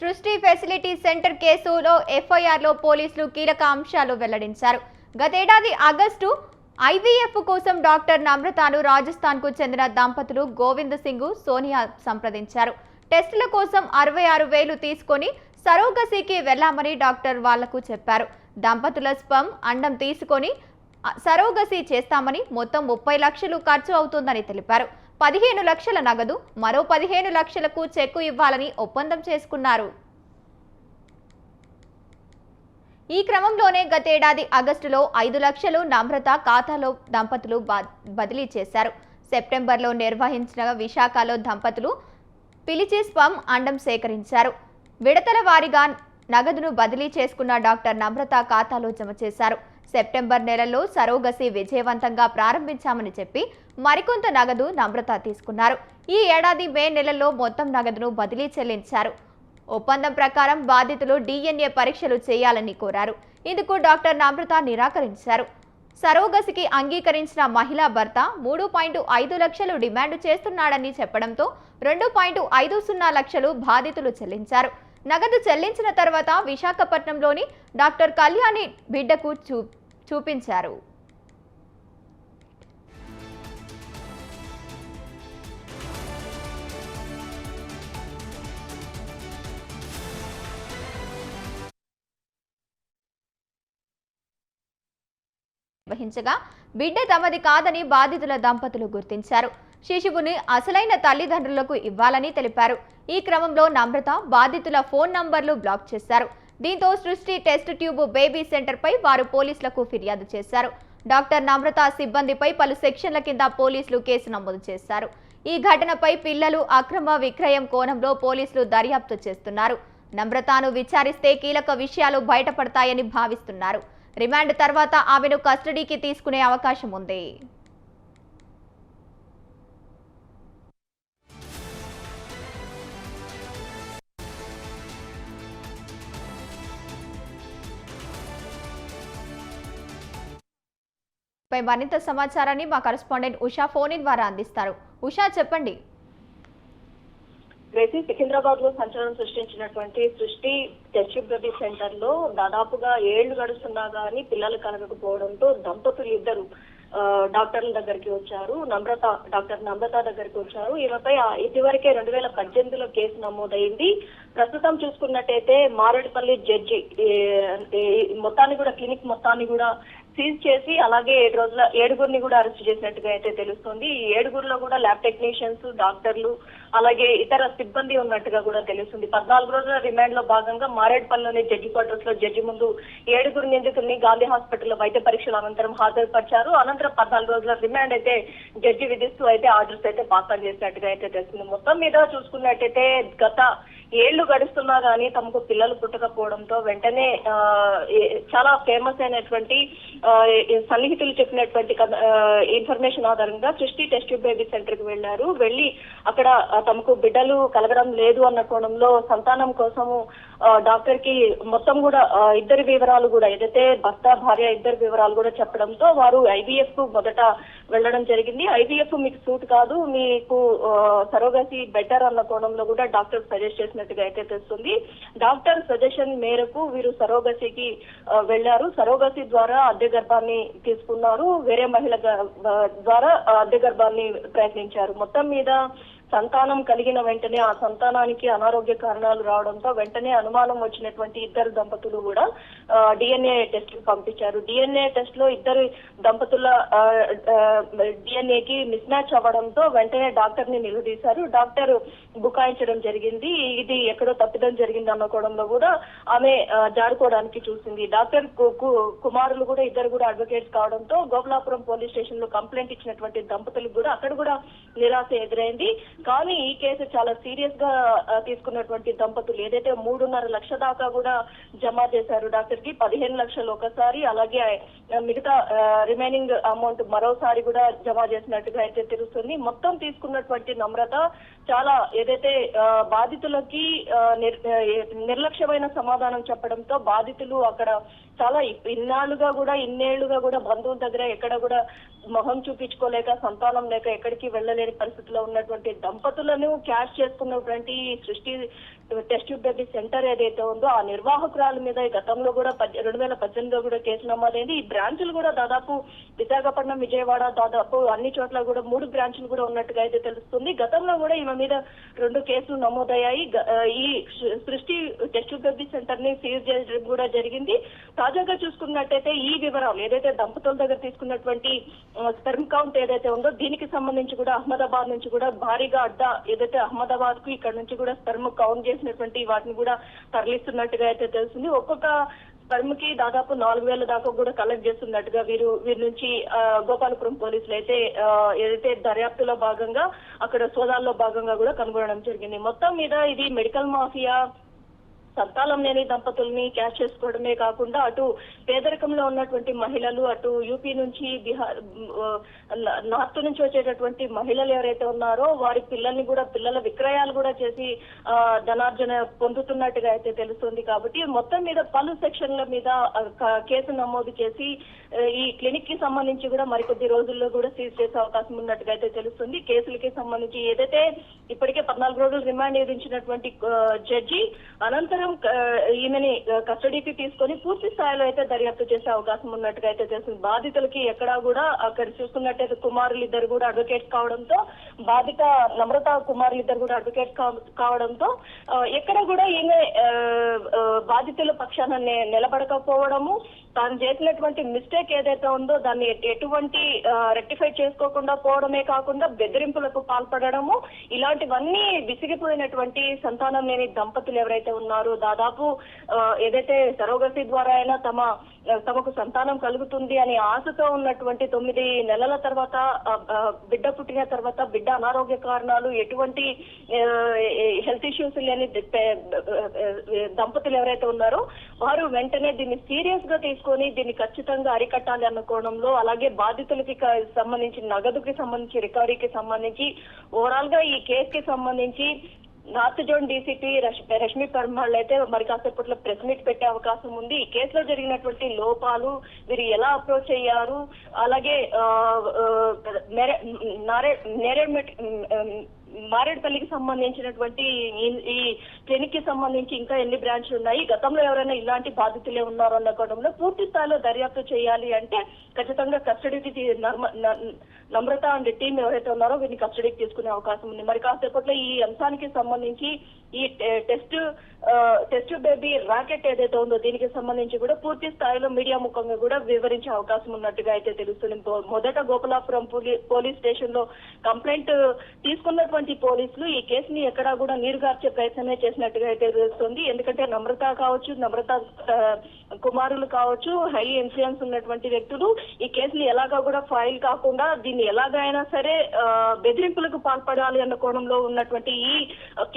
సృష్టి facility centre కేసులో ఎఫ్ఐఆర్లో పోలీసులు కీలక అంశాలు వెల్లడించారు. గతేడాది ఆగస్టు ఐవీఎఫ్ కోసం డాక్టర్ నమ్రతను రాజస్థాన్కు చెందిన దంపతులు గోవింద్ సింగ్, సోనియా సంప్రదించారు. టెస్టుల కోసం 66,000 తీసుకొని సరోగసీకి వెళ్లామని డాక్టర్ వాళ్లకు చెప్పారు. దంపతుల స్పర్మ్ అండం తీసుకొని సరోగసీ చేస్తామని, మొత్తం 30 లక్షలు ఖర్చు అవుతుందని తెలిపారు. 15 లక్షల నగదు, మరో 15 లక్షలకు చెక్కు ఇవ్వాలని ఒప్పందం చేసుకున్నారు. ఈ క్రమంలోనే గతేడాది ఆగస్టులో 5 లక్షలు నమ్రత ఖాతాలో దంపతులు బదిలీ చేశారు. సెప్టెంబర్లో నిర్వహించిన విశాఖలో దంపతులు పిలిచి స్పర్మ్ అండం సేకరించారు. విడతల వారీగా నగదును బదిలీ చేసుకున్న డాక్టర్ నమ్రత ఖాతాలో జమ చేశారు. సెప్టెంబర్ నెలలో సరోగసీ విజయవంతంగా ప్రారంభించామని చెప్పి మరికొంత నగదు నమ్రత తీసుకున్నారు. ఈ ఏడాది మే నెలలో మొత్తం నగదును బదిలీ చెల్లించారు. ఒప్పందం ప్రకారం బాధితులు DNA పరీక్షలు చేయాలని కోరారు. ఇందుకు డాక్టర్ నమ్రత నిరాకరించారు. సరోగసికి అంగీకరించిన మహిళా భర్త 3.5 లక్షలు డిమాండ్ చేస్తున్నాడని చెప్పడంతో 2.50 లక్షలు బాధితులు చెల్లించారు. నగదు చెల్లించిన తర్వాత విశాఖపట్నంలోని డాక్టర్ కళ్యాణి బిడ్డకు చూపించారు. వహించగా బిడ్డ తమది కాదని బాధితుల దంపతులు గుర్తించారు. శిశువుని అసలైన తల్లిదండ్రులకు ఇవ్వాలని తెలిపారు. ఈ క్రమంలో నమ్రత బాధితుల ఫోన్ నంబర్లు బ్లాక్ చేశారు. దీంతో సృష్టి టెస్ట్ ట్యూబ్ బేబీ సెంటర్ పై వారు పోలీసులకు ఫిర్యాదు చేశారు. డాక్టర్ నమ్రత సిబ్బందిపై పలు సెక్షన్ల కింద పోలీసులు కేసు నమోదు చేశారు. ఈ ఘటనపై పిల్లలు అక్రమ విక్రయం కోణంలో పోలీసులు దర్యాప్తు చేస్తున్నారు. నమ్రతను విచారిస్తే కీలక విషయాలు బయటపడతాయని భావిస్తున్నారు. రిమాండ్ తర్వాత ఆమెను కస్టడీకి తీసుకునే అవకాశం ఉంది. పై మరింత సమాచారాన్ని మా కరెస్పాండెంట్ ఉషా ఫోన్ ఇన్ ద్వారా అందిస్తారు. ఉషా, చెప్పండి. సికింద్రాబాద్ లో సంచలనం సృష్టించినటువంటి సృష్టి టెస్ట్ ట్యూబ్ బేబీ సెంటర్ లో దాదాపుగా 7 గడుస్తున్నా గానీ పిల్లలు కలగకపోవడంతో దంపతులు ఇద్దరు డాక్టర్ల దగ్గరికి వచ్చారు. డాక్టర్ నమ్రత దగ్గరికి వచ్చారు. ఈమెపై ఇదివరకే 2018లో కేసు నమోదైంది. ప్రస్తుతం చూసుకున్నట్టయితే మారేడుపల్లి జడ్జి మొత్తాన్ని కూడా క్లినిక్ మొత్తాన్ని కూడా సీజ్ చేసి అలాగే 7 కూడా అరెస్ట్ చేసినట్టుగా అయితే తెలుస్తుంది. ఈ 7 కూడా ల్యాబ్ టెక్నీషియన్స్, డాక్టర్లు అలాగే ఇతర సిబ్బంది ఉన్నట్టుగా కూడా తెలుస్తుంది. 14 రోజుల రిమాండ్ లో భాగంగా మారేడుపల్లిలోని జడ్జి క్వార్టర్స్ లో జడ్జి ముందు 7 నిందితుల్ని గాంధీ హాస్పిటల్లో వైద్య పరీక్షల అనంతరం హాజరుపరిచారు. అనంతరం 14 రోజుల రిమాండ్ అయితే జడ్జి విధిస్తూ అయితే ఆర్డర్స్ అయితే పాస్ చేసినట్టుగా అయితే తెలుస్తుంది. మొత్తం మీద చూసుకున్నట్టయితే గత 7 గడుస్తున్నా గానీ తమకు పిల్లలు పుట్టకపోవడంతో వెంటనే చాలా ఫేమస్ అయినటువంటి సన్నిహితులు చెప్పినటువంటి ఇన్ఫర్మేషన్ ఆధారంగా సృష్టి టెస్ట్ ట్యూబ్ బేబీ సెంటర్ కి వెళ్లారు. వెళ్లి అక్కడ తమకు బిడ్డలు కలగడం లేదు అన్న కోణంలో సంతానం కోసము డాక్టర్ కి మొత్తం కూడా ఇద్దరి వివరాలు కూడా ఏదైతే భర్త భార్య ఇద్దరి వివరాలు కూడా చెప్పడంతో వారు IVF కు మొదట వెళ్లడం జరిగింది. IVF మీకు సూట్ కాదు, మీకు సరోగసీ బెటర్ అన్న కోణంలో కూడా డాక్టర్ సజెస్ట్ చేసినట్టుగా అయితే తెలుస్తుంది. డాక్టర్ సజెషన్ మేరకు వీరు సరోగసీకి వెళ్లారు. సరోగసీ ద్వారా అద్దె గర్భాన్ని తీసుకున్నారు. వేరే మహిళ ద్వారా అద్దె గర్భాన్ని ప్రయత్నించారు. మొత్తం మీద సంతానం కలిగిన వెంటనే ఆ సంతానానికి అనారోగ్య కారణాలు రావడంతో వెంటనే అనుమానం వచ్చినటువంటి ఇద్దరు దంపతులు కూడా DNA టెస్ట్ కి పంపించారు. DNA టెస్ట్ లో ఇద్దరు దంపతుల DNA కి మిస్ మ్యాచ్ అవ్వడంతో వెంటనే డాక్టర్ ని నిలదీశారు. డాక్టర్ బుకాయించడం జరిగింది. ఇది ఎక్కడో తప్పిదం జరిగింది అన్న కోణంలో కూడా ఆమె జారుకోవడానికి చూసింది. డాక్టర్ కుమారులు కూడా ఇద్దరు కూడా అడ్వకేట్స్ కావడంతో గోపాలాపురం పోలీస్ స్టేషన్ లో కంప్లైంట్ ఇచ్చినటువంటి దంపతులకు కూడా అక్కడ కూడా నిరాశ ఎదురైంది. కానీ ఈ కేసు చాలా సీరియస్ గా తీసుకున్నటువంటి దంపతులు ఏదైతే 3.5 లక్షల దాకా కూడా జమ చేశారు డాక్టర్ కి, 15 లక్షలు ఒకసారి అలాగే మిగతా రిమైనింగ్ అమౌంట్ మరోసారి కూడా జమ చేసినట్టుగా అయితే తెలుస్తుంది. మొత్తం తీసుకున్నటువంటి నమ్రత చాలా ఏదైతే బాధితులకి నిర్లక్ష్యమైన సమాధానం చెప్పడంతో బాధితులు అక్కడ చాలా ఇన్నేళ్లుగా కూడా బంధువుల దగ్గర ఎక్కడ కూడా మొహం చూపించుకోలేక సంతానం లేక ఎక్కడికి వెళ్ళలేని పరిస్థితిలో ఉన్నటువంటి దంపతులను క్యాష్ చేసుకున్నటువంటి సృష్టి టెస్ట్ ట్యూబ్ బేబీ సెంటర్ ఏదైతే ఉందో ఆ నిర్వాహకురాల మీద ఈ గతంలో కూడా 2018లో కూడా కేసు నమోదైంది. ఈ బ్రాంచులు కూడా దాదాపు విశాఖపట్నం, విజయవాడ దాదాపు అన్ని చోట్ల కూడా 3 బ్రాంచులు కూడా ఉన్నట్టుగా అయితే తెలుస్తుంది. గతంలో కూడా ఈమె మీద 2 కేసులు నమోదయ్యాయి. ఈ సృష్టి టెస్ట్ ట్యూబ్ బేబీ సెంటర్ ని సీజ్ చేయడం కూడా జరిగింది. తాజాగా చూసుకున్నట్టయితే ఈ వివరాలు ఏదైతే దంపతుల దగ్గర తీసుకున్నటువంటి స్పెర్మ్ కౌంట్ ఏదైతే ఉందో దీనికి సంబంధించి కూడా అహ్మదాబాద్ నుంచి కూడా భారీగా అడ్డా ఏదైతే అహ్మదాబాద్ కు ఇక్కడ నుంచి కూడా స్పెర్మ్ కౌంట్ చేసినటువంటి వాటిని కూడా తరలిస్తున్నట్టుగా అయితే తెలుస్తుంది. ఒక్కొక్క స్పెర్మ్ కి దాదాపు 4,000 దాకా కూడా కలెక్ట్ చేస్తున్నట్టుగా వీరి నుంచి గోపాలపురం పోలీసులు అయితే ఏదైతే దర్యాప్తులో భాగంగా అక్కడ సోదాల్లో భాగంగా కూడా కనుగొనడం జరిగింది. మొత్తం మీద ఇది మెడికల్ మాఫియా సంతానం లేని దంపతుల్ని క్యాచ్ చేసుకోవడమే కాకుండా అటు పేదరికంలో ఉన్నటువంటి మహిళలు, అటు యూపీ నుంచి బీహార్, నార్త్ నుంచి వచ్చేటటువంటి మహిళలు ఎవరైతే ఉన్నారో వారి పిల్లల్ని కూడా పిల్లల విక్రయాలు కూడా చేసి ధనార్జన పొందుతున్నట్టుగా అయితే తెలుస్తుంది. కాబట్టి మొత్తం మీద పలు సెక్షన్ల మీద కేసు నమోదు చేసి ఈ క్లినిక్ కి సంబంధించి కూడా మరికొద్ది రోజుల్లో కూడా సీజ్ చేసే అవకాశం ఉన్నట్టుగా అయితే తెలుస్తుంది. కేసులకి సంబంధించి ఏదైతే ఇప్పటికే 14 రోజులు రిమాండ్ విధించినటువంటి జడ్జి అనంతరం ఈమెని కస్టడీకి తీసుకొని పూర్తి స్థాయిలో అయితే దర్యాప్తు చేసే అవకాశం ఉన్నట్టుగా అయితే తెలుస్తుంది. బాధితులకి ఎక్కడా కూడా అక్కడ చూసుకున్నట్టయితే కుమారులు ఇద్దరు కూడా అడ్వకేట్స్ కావడంతో, బాధిత నమ్రత కుమారులు ఇద్దరు కూడా అడ్వకేట్ కావడంతో ఎక్కడ కూడా ఈమె బాధితుల పక్షాన నిలబడకపోవడము, తాను చేసినటువంటి మిస్టేక్ ఏదైతే ఉందో దాన్ని ఎటువంటి రెక్టిఫై చేసుకోకుండా పోవడమే కాకుండా బెదిరింపులకు పాల్పడము, ఇలాంటివన్నీ విసిగిపోయినటువంటి సంతానం లేని దంపతులు ఎవరైతే ఉన్నారో దాదాపు ఏదైతే సరోగసీ ద్వారా అయినా తమకు సంతానం కలుగుతుంది అని ఆశతో ఉన్నటువంటి 9 నెలల తర్వాత బిడ్డ పుట్టిన తర్వాత బిడ్డ అనారోగ్య కారణాలు ఎటువంటి హెల్త్ ఇష్యూస్ లేని దంపతులు ఎవరైతే ఉన్నారో వారు వెంటనే దీన్ని సీరియస్ గా తీసుకొని దీన్ని ఖచ్చితంగా అరికట్టాలి అన్న కోణంలో, అలాగే బాధితులకి సంబంధించి నగదుకి సంబంధించి రికవరీకి సంబంధించి ఓవరాల్ గా ఈ కేసు కి సంబంధించి నార్త్ జోన్ డీసీపీ రష్మి పర్మాళ్ళు అయితే మరి కాసేపట్లో ప్రెస్ మీట్ పెట్టే అవకాశం ఉంది. ఈ కేసులో జరిగినటువంటి లోపాలు, వీరు ఎలా అప్రోచ్ అయ్యారు, అలాగే మారేడుపల్లికి సంబంధించినటువంటి ఈ క్లినిక్ కి సంబంధించి ఇంకా ఎన్ని బ్రాంచ్లు ఉన్నాయి, గతంలో ఎవరైనా ఇలాంటి బాధితులే ఉన్నారో అన్న కోణంలో పూర్తి స్థాయిలో దర్యాప్తు చేయాలి అంటే ఖచ్చితంగా కస్టడీకి నమ్రత అండ్ టీం ఎవరైతే ఉన్నారో వీరిని కస్టడీకి తీసుకునే అవకాశం ఉంది. మరి కాసేపట్లో ఈ అంశానికి సంబంధించి ఈ టెస్ట్ బేబీ రాకెట్ ఏదైతే ఉందో దీనికి సంబంధించి కూడా పూర్తి స్థాయిలో మీడియా ముఖంగా కూడా వివరించే అవకాశం ఉన్నట్టుగా అయితే తెలుస్తుంది. మొదట గోపాలపురం పోలీస్ స్టేషన్ లో కంప్లైంట్ తీసుకున్నటువంటి పోలీసులు ఈ కేసుని ఎక్కడా కూడా నీరుగార్చే ప్రయత్నమే చేసినట్టుగా అయితే తెలుస్తుంది. ఎందుకంటే నమ్రత కావచ్చు, నమ్రత కుమారులు కావచ్చు, హై ఇన్ఫ్లుయెన్స్ ఉన్నటువంటి వ్యక్తులు ఈ కేసుని ఎలాగా కూడా ఫైల్ కాకుండా దీన్ని ఎలాగైనా సరే బెదిరింపులకు పాల్పడాలి అన్న కోణంలో ఉన్నటువంటి ఈ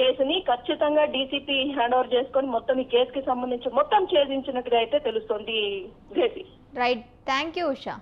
కేసుని ఖచ్చితంగా డీసీపీ హ్యాండ్ ఓవర్ చేసుకొని మొత్తం ఈ కేసుకి సంబంధించి మొత్తం ఛేదించినట్టుగా అయితే తెలుస్తుంది. Right, thank you Usha.